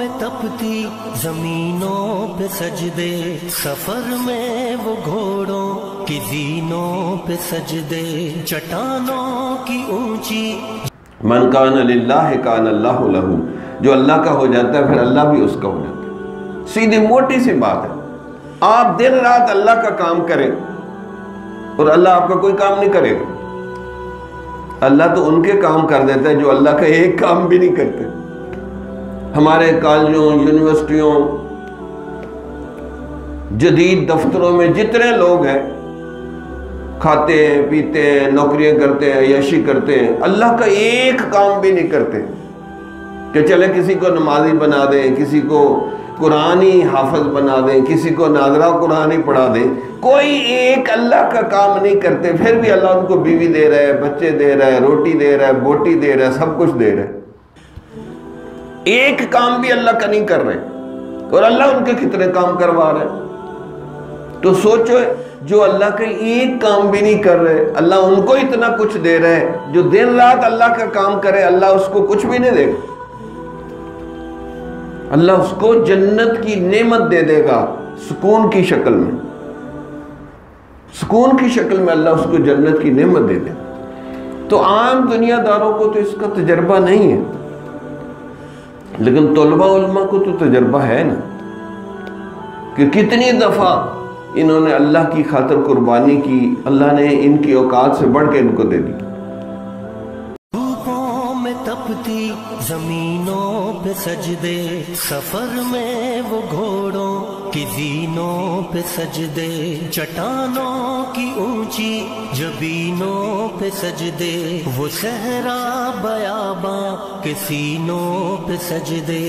میں تپتی زمینوں پہ سجدے، سفر میں وہ گھوڑوں کی زینوں پہ سجدے، چٹانوں کی اونچی۔ من کان للہ کان اللہ لہ، جو اللہ کا ہو جاتا ہے پھر اللہ بھی اس کا ہو جاتا ہے۔ سیدھی موٹی سی بات ہے، آپ دن رات اللہ کا کام کریں اور اللہ آپ کا کوئی کام نہیں کرے گا۔ اللہ تو ان کے کام کر دیتا ہے جو اللہ کا ایک کام بھی نہیں کرتے۔ ہمارے کالجوں، یونیورسٹیوں، جدید دفتروں میں جتنے لوگ ہیں، کھاتے ہیں، پیتے ہیں، نوکریاں کرتے ہیں، عیاشی کرتے ہیں، اللہ کا ایک کام بھی نہیں کرتے کہ چلے کسی کو نمازی بنا دیں، کسی کو قرآنی حافظ بنا دیں، کسی کو ناظرہ قرآنی پڑھا دیں۔ کوئی ایک اللہ کا کام نہیں کرتے، پھر بھی اللہ ان کو بیوی دے رہا ہے، بچے دے رہا ہے، روٹی دے رہا ہے، بوٹی دے رہا ہے، سب کچھ دے رہا ہے۔ ایک کام بھی اللہ کا نہیں کر رہے، اور اللہ ان کے کتنے کام کروا رہے ہیں۔ تو سوچو، جو اللہ کا ایک کام بھی نہیں کر رہے، اللہ ان کو اتنا کچھ دے رہے ہیں۔ جو دن رات اللہ کا کام کرے، اللہ اس کو کچھ بھی نہیں دے گا۔ اللہ اس کو جنت کی نعمت دے دے گا، سکون کی شکل میں، سکون کی شکل میں اللہ اس کو جنت کی نعمت دے دے۔ تو عام دنیا داروں کو تو اس کا تجربہ نہیں ہے، لیکن طلباء علماء کو تو تجربہ ہے نا، کہ کتنی دفعہ انہوں نے اللہ کی خاطر قربانی کی، اللہ نے ان کی اوقات سے بڑھ کے ان کو دے دی۔ دھوپوں میں تپتی زمینوں پہ سجدے، سفر میں وہ گھوڑوں کی زینوں پہ سجدے، چٹانوں کی اونچی جبینوں پہ سجدے، وہ صحرا بیاباں کے سینوں پہ سجدے۔